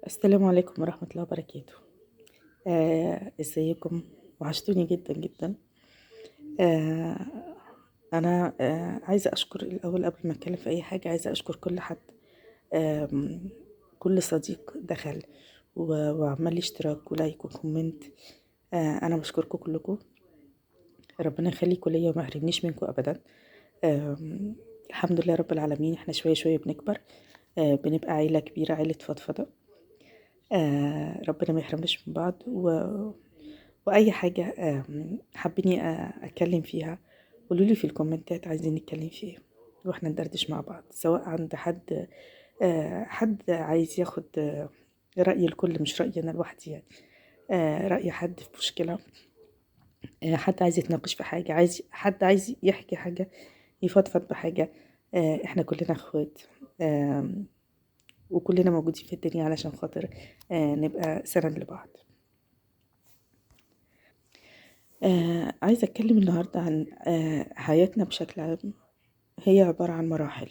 السلام عليكم ورحمة الله وبركاته. ازيكم؟ وحشتوني جدا جدا. آه انا عايزة اشكر الاول قبل ما اتكلم في اي حاجة، عايزة اشكر كل حد، آم، كل صديق دخل وعمل لي اشتراك ولايك وكومنت. انا بشكركم كلكم، ربنا يخليكم ليا وما يحرمنيش منكم ابدا. الحمد لله رب العالمين، احنا شوية شوية بنكبر، بنبقى عيلة كبيرة، عيلة فضفضة. ربنا ما يحرمناش من بعض وأي حاجة حابيني أتكلم فيها، قولولي في الكومنتات عايزين نتكلم في ايه واحنا ندردش مع بعض، سواء عند حد حد عايز ياخد رأي الكل، مش رأيي أنا لوحدي يعني. رأي حد في مشكلة، حد عايز يتناقش في حاجة، حد عايز يحكي حاجة، يفضفض بحاجة. احنا كلنا اخوات، آم، وكلنا موجودين في الدنيا علشان خاطر نبقى سند لبعض. عايزة أتكلم النهاردة عن حياتنا بشكل عام. هي عبارة عن مراحل.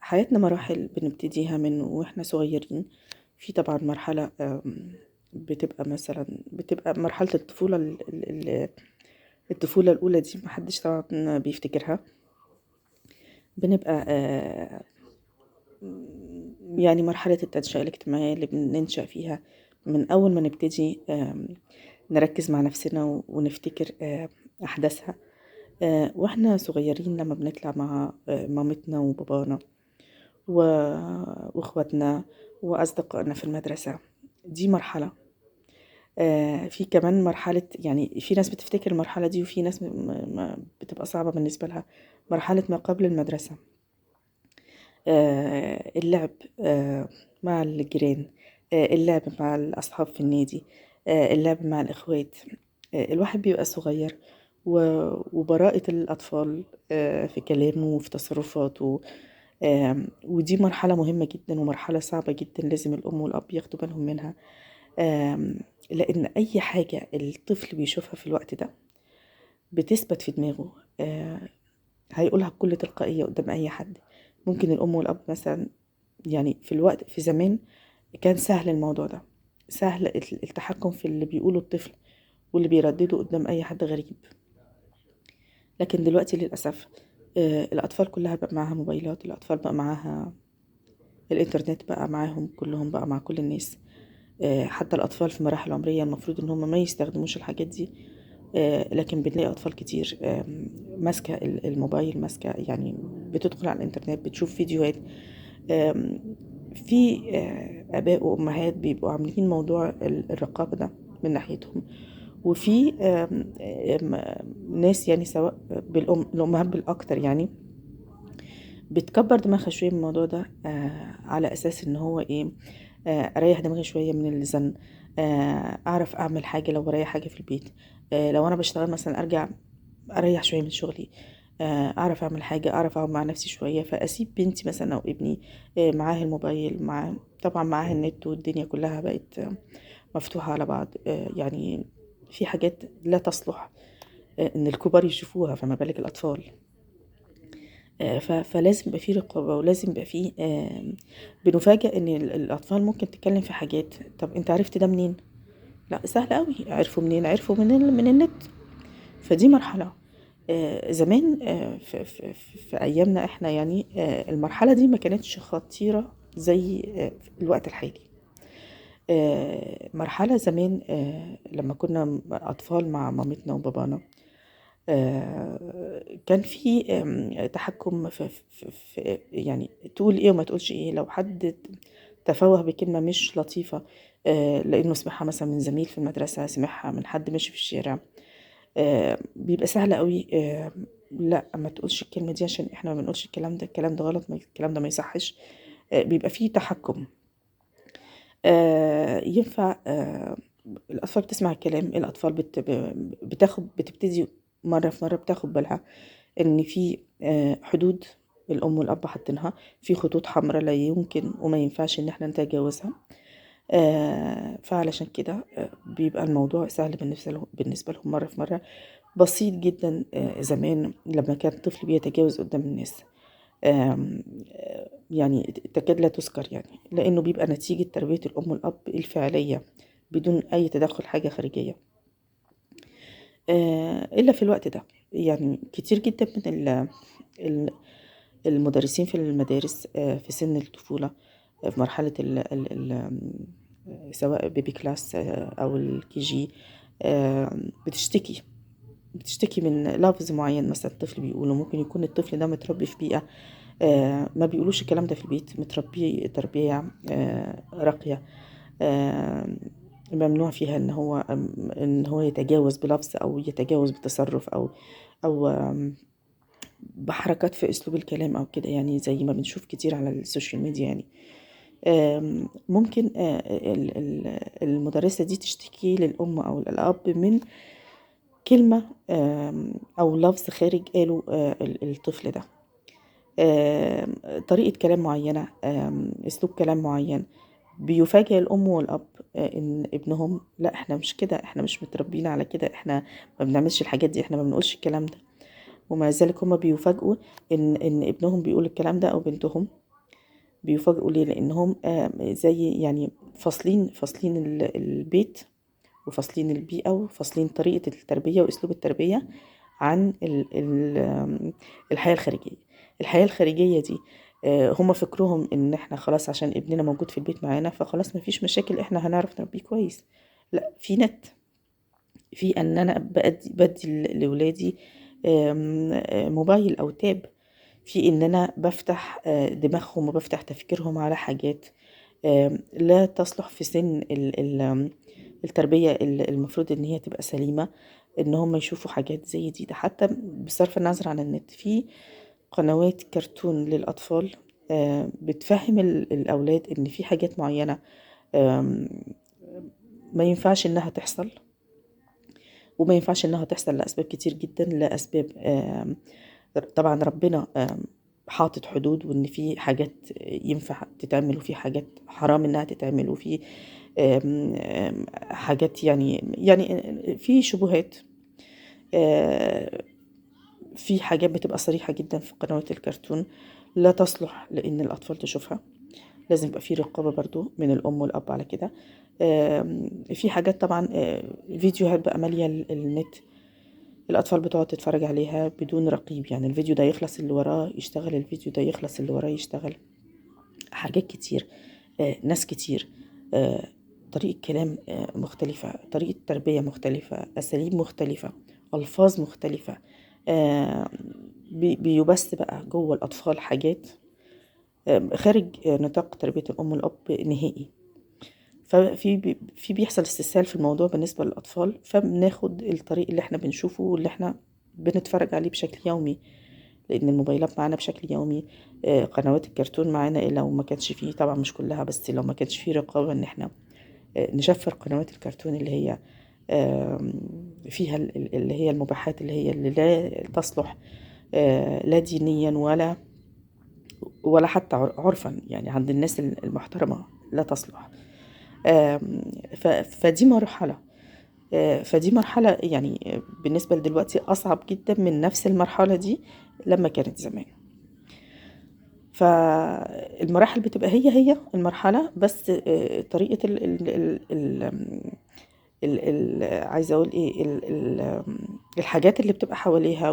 حياتنا مراحل بنبتديها من وإحنا صغيرين. في طبعا مرحلة بتبقى مرحلة الطفولة. الطفولة الأولى دي محدش طبعا بيفتكرها. بنبقى يعني مرحلة التنشئة الاجتماعية اللي بننشأ فيها من أول ما نبتدي نركز مع نفسنا ونفتكر أحداثها واحنا صغيرين، لما بنطلع مع مامتنا وبابانا واخواتنا واصدقائنا في المدرسة. دي مرحلة. في كمان مرحلة، يعني في ناس بتفتكر المرحلة دي وفي ناس بتبقى صعبة بالنسبة لها. مرحلة ما قبل المدرسة، اللعب مع الجيران، اللعب مع الأصحاب في النادي، اللعب مع الإخوات. الواحد بيبقى صغير وبراءة الأطفال في كلامه وفي تصرفاته. ودي مرحلة مهمة جدا ومرحلة صعبة جدا، لازم الأم والأب ياخدوا بالهم منها. لأن أي حاجة الطفل بيشوفها في الوقت ده بتثبت في دماغه، هيقولها بكل تلقائية قدام أي حد. ممكن الأم والأب مثلا، يعني في زمان كان سهل الموضوع ده، سهل التحكم في اللي بيقوله الطفل واللي بيردده قدام أي حد غريب. لكن دلوقتي للأسف الأطفال كلها بقى معاها موبايلات، الأطفال بقى معاها الإنترنت، بقى معاهم كلهم، بقى مع كل الناس. حتى الأطفال في مراحل عمرية المفروض إن هم ما يستخدموش الحاجات دي، لكن بنلاقي أطفال كتير ماسكة الموبايل، ماسكة يعني بتدخل على الإنترنت، بتشوف فيديوهات. في آباء وأمهات بيبقوا عاملين موضوع الرقابة ده من ناحيتهم، وفي ناس يعني سواء الأمهات بالأكتر يعني بتكبر دماغها شوية من الموضوع ده، على أساس إن هو إيه، أريح دماغي شوية من الزن، أعرف أعمل حاجة لو ورايا حاجة في البيت، لو أنا بشتغل مثلا أرجع أريح شوية من شغلي، أعرف أعمل حاجة، أعرف أقعد مع نفسي شوية، فأسيب بنتي مثلا أو ابني معاه الموبايل، طبعا معاه النت، والدنيا كلها بقت مفتوحة على بعض. يعني في حاجات لا تصلح إن الكبار يشوفوها، فما بالك الأطفال. فلازم يبقى في رقابة، ولازم يبقى في بنفاجأ ان الاطفال ممكن تتكلم في حاجات. طب انت عرفت ده منين؟ لا سهل قوي، عرفوا منين؟ عرفوا من النت. فدي مرحلة. زمان في ايامنا احنا يعني المرحلة دي ما كانتش خطيرة زي في الوقت الحالي. مرحلة زمان لما كنا أطفال مع مامتنا وبابانا، كان في تحكم في يعني تقول ايه وما تقولش ايه. لو حد تفوه بكلمة مش لطيفة، لانه سمعها مثلا من زميل في المدرسة، سمعها من حد ماشي في الشارع، بيبقى سهل قوي. لا ما تقولش الكلمة دي عشان احنا ما بنقولش الكلام ده، الكلام ده غلط، الكلام ده ما يصحش. بيبقى فيه تحكم. ينفع الأطفال بتسمع الكلام، الأطفال بتبتدي مرة في مرة بتاخد بالها إن في حدود الأم والأب حاطينها، في خطوط حمراء لا يمكن وما ينفعش إن احنا نتجاوزها. فعلشان كده بيبقى الموضوع سهل بالنسبة لهم مرة في مرة، بسيط جدا. زمان لما كان الطفل بيتجاوز قدام الناس، يعني تكاد لا تذكر، يعني لأنه بيبقى نتيجة تربية الأم والأب الفعلية بدون أي تدخل حاجة خارجية. إلا في الوقت ده يعني كتير جدا من ال- المدرسين في المدارس في سن الطفولة، في مرحلة سواء بيبي كلاس أو الكي جي، بتشتكي من لفظ معين. مثلا الطفل بيقوله، ممكن يكون الطفل ده متربي في بيئة ما بيقولوش الكلام ده في البيت، متربي تربية راقية، آه، ممنوع فيها ان هو يتجاوز بلفظ او يتجاوز بتصرف او بحركات في اسلوب الكلام او كده، يعني زي ما بنشوف كتير على السوشيال ميديا. يعني ممكن المدرسة دي تشتكي للأم أو الأب من كلمة أو لفظ خارج قاله الطفل ده، طريقة كلام معينة، أسلوب كلام معين، بيفاجئ الأم والأب إن ابنهم لا احنا مش كده، احنا مش متربيين على كده، احنا ما بنعملش الحاجات دي، احنا ما بنقولش الكلام ده. ومع ذلك هما بيفاجئوا إن ابنهم بيقول الكلام ده أو بنتهم. بيفاجئوا ليه؟ لأنهم زي يعني فاصلين البيت، وفاصلين البيئة، وفاصلين طريقة التربية وأسلوب التربية عن الحياة الخارجية. الحياة الخارجية دي هما فكرهم ان احنا خلاص عشان ابننا موجود في البيت معانا فخلاص مفيش مشاكل، احنا هنعرف نربيه كويس. لا، في نت، في ان انا بدي لولادي موبايل او تاب، في ان انا بفتح دماغهم وبفتح تفكيرهم على حاجات لا تصلح في سن التربية المفروض ان هي تبقى سليمة، ان هم يشوفوا حاجات زي دي. ده حتى بصرف النظر عن النت، في قنوات كرتون للأطفال بتفهم الأولاد ان في حاجات معينة آم، ما ينفعش انها تحصل، وما ينفعش انها تحصل لأسباب كتير جدا. لأسباب طبعا ربنا حاطط حدود، وان في حاجات ينفع تتعمل وفي حاجات حرام انها تتعمل، وفي حاجات يعني في شبهات، في حاجات بتبقى صريحة جدا في قنوات الكرتون لا تصلح لان الاطفال تشوفها. لازم يبقى في رقابة برضو من الام والاب على كده. في حاجات طبعا فيديوهات بقى مالية النت، الأطفال بتقعد تتفرج عليها بدون رقيب، يعني الفيديو ده يخلص اللي وراه يشتغل، الفيديو ده يخلص اللي وراه يشتغل. حاجات كتير، ناس كتير، طريقة كلام مختلفة، طريقة تربية مختلفة، أساليب مختلفة، ألفاظ مختلفة، بيبث بقى جوه الأطفال حاجات خارج نطاق تربية الأم والأب نهائي. في بيحصل استسهال في الموضوع بالنسبة للأطفال، فبناخد الطريق اللي احنا بنشوفه واللي احنا بنتفرج عليه بشكل يومي، لأن الموبايلات معانا بشكل يومي، قنوات الكرتون معانا لو ما كانش فيه، طبعا مش كلها، بس لو ما كانش فيه رقابة ان احنا نشفر قنوات الكرتون اللي هي فيها اللي هي المباحات، اللي لا تصلح لا دينيا ولا حتى عرفا، يعني عند الناس المحترمة لا تصلح. فدي مرحلة، فدي مرحلة يعني بالنسبة لدلوقتي أصعب جدا من نفس المرحلة دي لما كانت زمان. فالمراحل بتبقى هي المرحلة، بس طريقة عايزة أقول إيه، الحاجات اللي بتبقى حواليها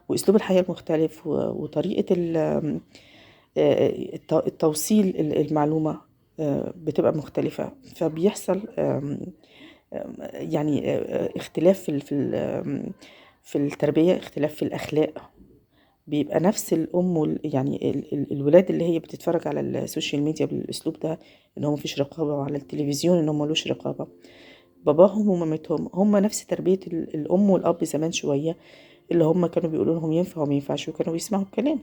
وأسلوب الحياة المختلف وطريقة التوصيل المعلومة بتبقى مختلفة، فبيحصل يعني اختلاف في التربية، اختلاف في الأخلاق. بيبقى نفس الأم يعني الولاد اللي هي بتتفرج على السوشيال ميديا بالأسلوب ده، إن هو مفيش رقابة، وعلى التلفزيون إن هو ملوش رقابة، باباهم ومامتهم هم نفس تربية الأم والأب زمان شوية، اللي هم كانوا بيقولوا لهم ينفع وما ينفعش، وكانوا بيسمعوا الكلام.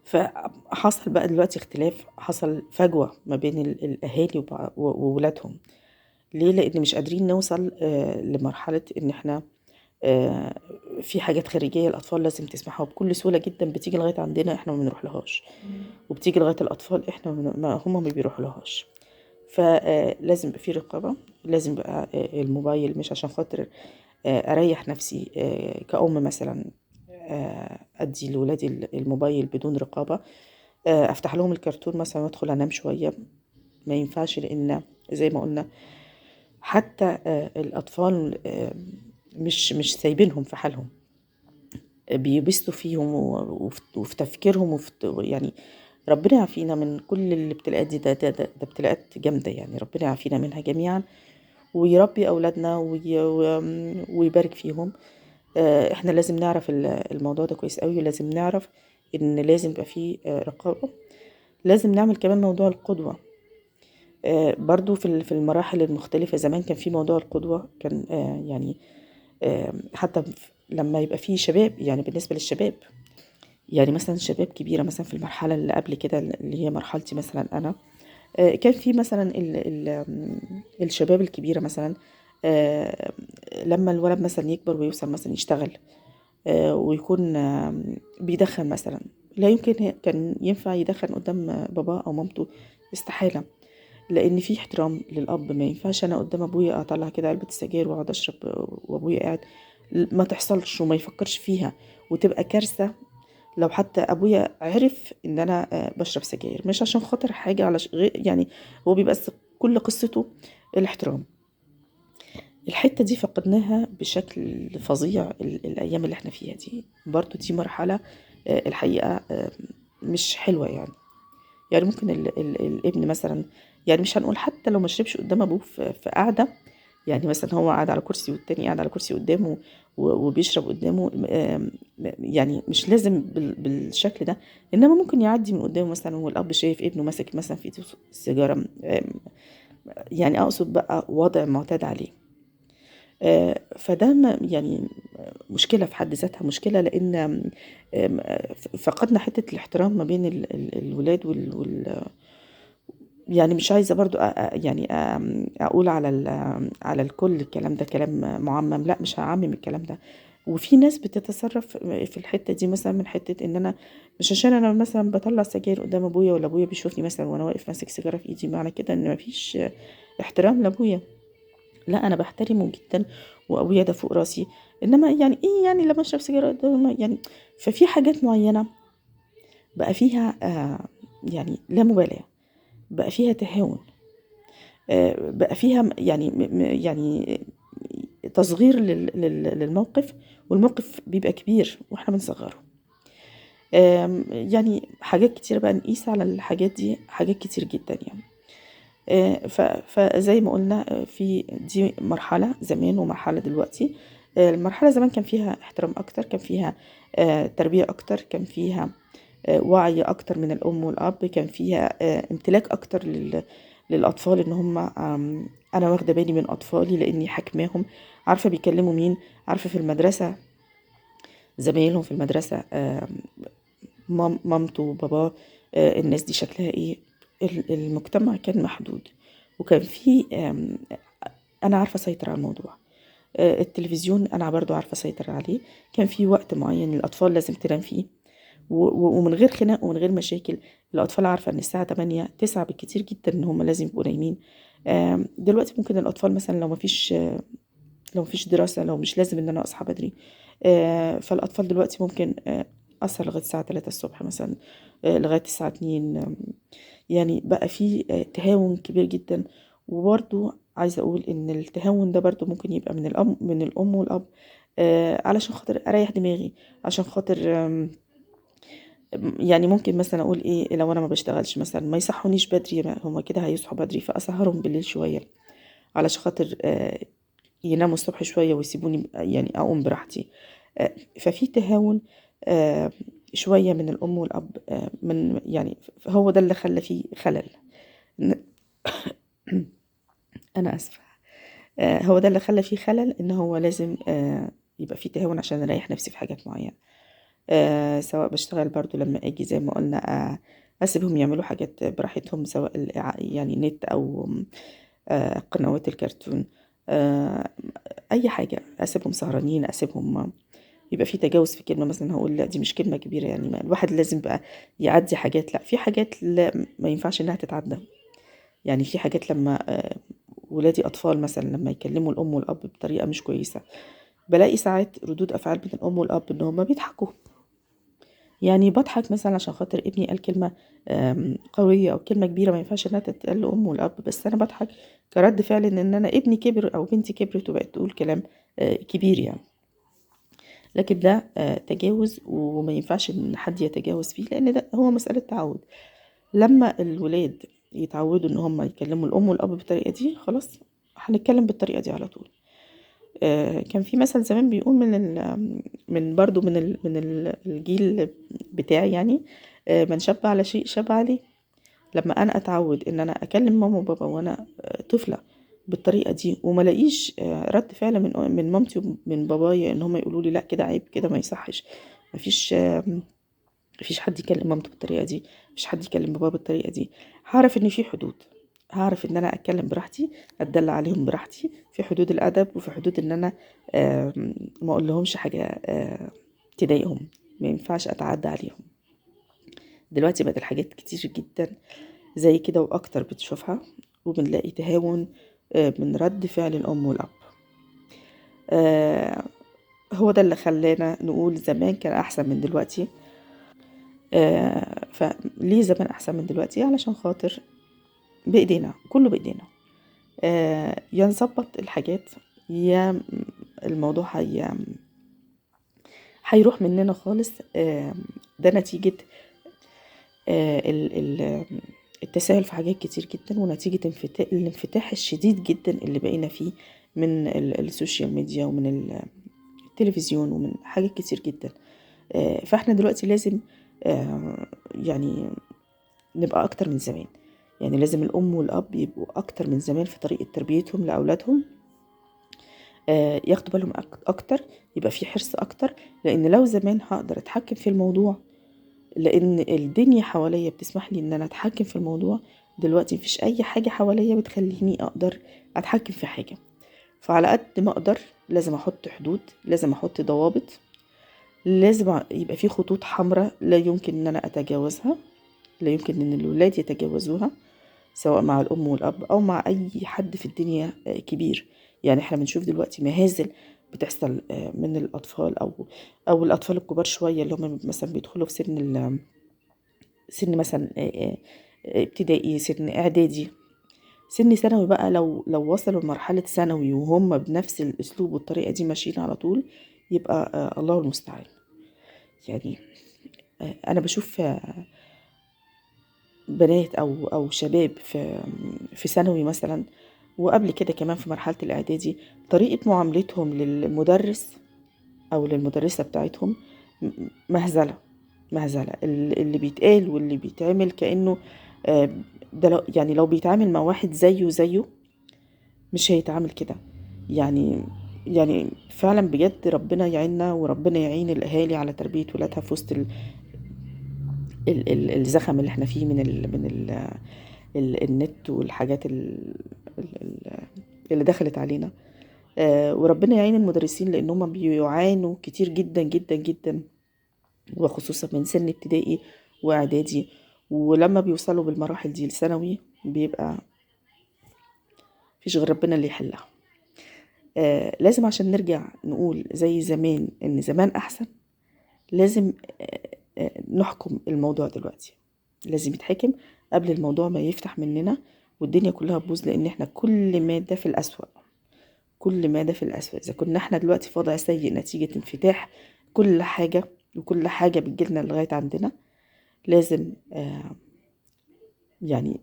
فحصل بقى دلوقتي اختلاف، حصل فجوة ما بين الأهالي وولادهم. ليه؟ لأن مش قادرين نوصل لمرحلة إن احنا في حاجات خارجية الأطفال لازم تسمعها، وبكل سهولة جدا بتيجي لغاية عندنا احنا ما بنروح لهاش، وبتيجي لغاية الأطفال احنا هم ما بيروحوا لهاش. فلازم يبقى في رقابة، لازم بقى الموبايل مش عشان خاطر أريح نفسي كأم مثلا أدي لولادي الموبايل بدون رقابة، افتح لهم الكرتون مثلا وادخل انام شويه. ما ينفعش، لان زي ما قلنا حتى الاطفال مش سايبينهم في حالهم، بيبثوا فيهم وفي تفكيرهم يعني ربنا يعافينا من كل الابتلاءات دي. ده ابتلاءات جامده يعني، ربنا يعافينا منها جميعا ويربي اولادنا ويبارك فيهم. احنا لازم نعرف الموضوع ده كويس قوي، ولازم نعرف ان لازم يبقى فيه رقابه. لازم نعمل كمان موضوع القدوه. برضو في المراحل المختلفه، زمان كان في موضوع القدوه، كان يعني حتى لما يبقى فيه شباب، يعني بالنسبه للشباب، يعني مثلا شباب كبيره مثلا في المرحله اللي قبل كده اللي هي مرحلتي مثلا انا، كان في مثلا الشباب الكبيره مثلا، آه، لما الولد مثلا يكبر ويوصل مثلا يشتغل ويكون بيدخن مثلا، لا يمكن كان ينفع يدخن قدام بابا او مامته، استحالة. لان في احترام للاب، ما ينفعش انا قدام ابويا اطلع كده علبة السجاير واقعد اشرب وابويا قاعد، ما تحصلش وما يفكرش فيها، وتبقى كارثة لو حتى ابويا عرف ان انا بشرب سجاير، مش عشان خاطر حاجة على يعني هو بيبقى كل قصته الاحترام. الحتة دي فقدناها بشكل فظيع الأيام اللي احنا فيها دي. برضو دي مرحلة الحقيقة مش حلوة يعني ممكن الابن مثلا، يعني مش هنقول حتى لو ما شربش قدام أبوه في قعدة، يعني مثلا هو قاعد على كرسي والتاني قاعد على كرسي قدامه وبيشرب قدامه، يعني مش لازم بالشكل ده، إنما ممكن يعدي من قدامه مثلا والأب شايف ابنه ماسك مثلا في إيده السيجارة، يعني أقصد بقى وضع معتاد عليه. فده يعني مشكلة في حد ذاتها، مشكلة لأن فقدنا حتة الاحترام ما بين الولاد يعني مش عايزة برضو يعني أقول على الكل الكلام ده كلام معمم، لا مش هعمم الكلام ده. وفي ناس بتتصرف في الحتة دي مثلا من حتة ان انا مش عشان انا مثلا بطلع سجاير قدام ابويا ولا ابويا بيشوفني مثلا وانا واقف ماسك سيجارة في ايدي، معنى كده ان مفيش احترام لابويا. لا انا بحترمه جدا وابويا ده فوق راسي، انما يعني ايه يعني لما اشرب سيجاره قدامه يعني. ففي حاجات معينه بقى فيها يعني لا مبالاه، بقى فيها تهاون، بقى فيها يعني يعني تصغير للموقف، والموقف بيبقى كبير واحنا بنصغره. يعني حاجات كتير بقى نقيس على الحاجات دي، حاجات كتير جدا يعني. فزي ما قلنا في دي مرحلة زمان ومرحلة دلوقتي. المرحلة زمان كان فيها احترام أكتر، كان فيها تربية أكتر، كان فيها وعي أكتر من الأم والأب، كان فيها امتلاك أكتر للأطفال، إن هم أنا واخدة بالي من أطفالي لأني حاكماهم، عارفة بيكلموا مين، عارفة في المدرسة زمايلهم في المدرسة، مامته وباباه، الناس دي شكلها ايه. المجتمع كان محدود، وكان في انا عارفه اسيطر على الموضوع. التلفزيون انا برضو عارفه اسيطر عليه، كان في وقت معين الاطفال لازم تنام فيه، ومن غير خناق ومن غير مشاكل. الاطفال عارفه ان الساعه 8 9 بالكتير جدا ان هم لازم يبقوا نايمين. دلوقتي ممكن الاطفال مثلا لو مفيش دراسة، لو مش لازم ان انا اصحى بدري، فالاطفال دلوقتي ممكن اسهر لغاية الساعة 3 الصبح مثلا، لغاية الساعة 2. يعني بقى في تهاون كبير جدا. وبرضو عايزة اقول ان التهاون ده برضو ممكن يبقى من الام والاب، علشان خاطر اريح دماغي، عشان خاطر يعني ممكن مثلا اقول ايه، لو انا ما بشتغلش مثلا ما يصحونيش بدري، هما كده هيصحوا بدري، فاسهرهم بالليل شوية علشان خاطر يناموا الصبح شوية ويسيبوني يعني أقوم براحتي. ففي تهاون شوية من الأم والأب، من يعني هو ده اللي خلى فيه خلل. أنا آسفة. هو ده اللي خلى فيه خلل، إن هو لازم يبقى فيه تهاون عشان أريح نفسي في حاجات معينة. سواء بشتغل برضو لما أجي زي ما قلنا أسيبهم يعملوا حاجات براحتهم، سواء يعني نت أو قنوات الكرتون، آه، اي حاجه، اسيبهم سهرانين، اسيبهم يبقى في تجاوز في كلمه مثلا، هقول لا دي مش كلمه كبيره يعني، ما الواحد لازم بقى يعدي حاجات، لا في حاجات لا ما ينفعش انها تتعدى. يعني في حاجات لما ولادي اطفال مثلا لما يكلموا الام والاب بطريقه مش كويسه، بلاقي ساعات ردود افعال من الام والاب ان هم بيضحكوا، يعني بضحك مثلا عشان خاطر ابني قال كلمة قوية أو كلمة كبيرة ما ينفعش إنها تتقال لأم والأب، بس أنا بضحك كرد فعل إن أنا ابني كبر أو بنتي كبرت وبقت تقول كلام كبير يعني. لكن ده تجاوز، وما ينفعش إن حد يتجاوز فيه، لأن ده هو مسألة تعود. لما الولاد يتعودوا إن هم يكلموا الأم والأب بالطريقة دي، خلاص هنتكلم بالطريقة دي على طول. كان في مثل زمان بيقول من برضو من الجيل بتاعي يعني، من شاب على شيء شاب عليه. لما انا اتعود ان انا اكلم ماما وبابا وانا طفله بالطريقه دي، وما لاقيش رد فعل من مامتي ومن بابايا ان هم يقولوا لي لا كده عيب، كده ما يصحش، مفيش مفيش حد يكلم مامته بالطريقه دي، مفيش حد يكلم بابا بالطريقه دي، هعرف ان في حدود، هعرف ان انا اتكلم براحتي، اتدلع عليهم براحتي في حدود الادب، وفي حدود ان انا ما اقول لهمش حاجه تضايقهم، ما ينفعش اتعدى عليهم. دلوقتي بقت الحاجات كتير جدا زي كده واكتر بتشوفها، وبنلاقي تهاون من رد فعل الام والاب. هو ده اللي خلانا نقول زمان كان احسن من دلوقتي. فليه زمان احسن من دلوقتي؟ علشان خاطر بايدينا، كله بايدينا. يا نظبط الحاجات، يا الموضوع هيروح مننا خالص. ده نتيجة التساهل في حاجات كتير جدا، ونتيجة الانفتاح الشديد جدا اللي بقينا فيه من السوشيال ميديا ومن التلفزيون ومن حاجات كتير جدا. فاحنا دلوقتي لازم يعني نبقى اكتر من زمان. يعني لازم الام والاب يبقوا اكتر من زمان في طريقة تربيتهم لاولادهم، ياخدوا بالهم اكتر، يبقى في حرص اكتر. لان لو زمان هقدر اتحكم في الموضوع، لان الدنيا حواليا بتسمح لي ان انا اتحكم في الموضوع، دلوقتي مفيش اي حاجة حواليا بتخليني اقدر اتحكم في حاجة. فعلى قد ما اقدر لازم احط حدود، لازم احط ضوابط، لازم يبقى في خطوط حمراء لا يمكن ان انا اتجاوزها، لا يمكن ان الولاد يتجاوزوها، سواء مع الام والاب او مع اي حد في الدنيا كبير. يعني احنا بنشوف دلوقتي مهازل بتحصل من الاطفال او الاطفال الكبار شويه، اللي هم مثلا بيدخلوا في سن مثلا ابتدائي، سن اعدادي، سن ثانوي بقى. لو وصلوا لمرحله ثانوي وهم بنفس الاسلوب والطريقه دي ماشيين على طول، يبقى الله المستعان. يعني انا بشوف بنات او شباب في ثانوي مثلا، وقبل كده كمان في مرحلة الاعدادي، طريقة معاملتهم للمدرس او للمدرسة بتاعتهم مهزلة. مهزلة اللي بيتقال واللي بيتعمل كأنه ده يعني لو بيتعامل مع واحد زيه مش هيتعامل كده. يعني يعني فعلا بجد ربنا يعيننا، وربنا يعين الاهالي على تربية ولادها في وسط الزخم اللي احنا فيه من النت والحاجات اللي دخلت علينا. وربنا يعين المدرسين، لان هم بيعانوا كتير جدا جدا جدا، وخصوصا من سن ابتدائي واعدادي، ولما بيوصلوا بالمراحل دي لثانوي بيبقى فيش غير ربنا اللي يحلها. لازم عشان نرجع نقول زي زمان ان زمان احسن، لازم نحكم الموضوع دلوقتي، لازم يتحكم قبل الموضوع ما يفتح مننا والدنيا كلها تبوظ. لان احنا كل ما ده في الأسوأ، كل ما ده في الأسوأ. اذا كنا احنا دلوقتي في وضع سيء نتيجة انفتاح كل حاجة، وكل حاجة بتجيلنا لغاية عندنا، لازم يعني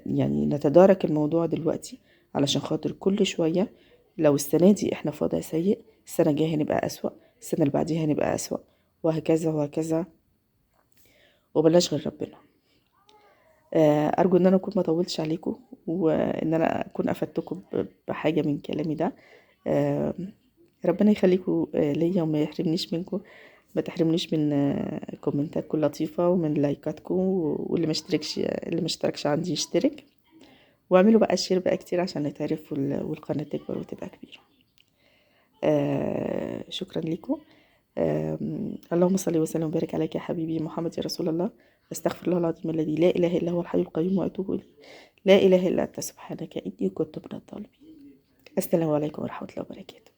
يعني نتدارك الموضوع دلوقتي، علشان خاطر كل شوية لو السنة دي احنا في وضع سيء، السنة الجاية هنبقى أسوأ، السنة اللي بعديها هنبقى أسوأ، وهكذا وهكذا، وبلاش غير ربنا. أرجو إن أنا أكون ما طولتش عليكم، وإن أنا أكون أفدتكم بحاجة من كلامي ده. ربنا يخليكم ليا وما يحرمنيش منكم، ما تحرمنيش من كومنتاتكم لطيفة ومن لايكاتكم، واللي ما اشتركش، اللي ما اشتركش عندي يشترك، واعملوا بقى شير بقى كتير عشان نتعرف والقناة تكبر وتبقى كبيرة. شكرا لكم. اللهم صل وسلم وبارك عليك يا حبيبي محمد يا رسول الله. استغفر الله العظيم الذي لا اله الا هو الحي القيوم واتوب اليه. لا اله الا انت سبحانك اني كنت من الظالمين. السلام عليكم ورحمة الله وبركاته.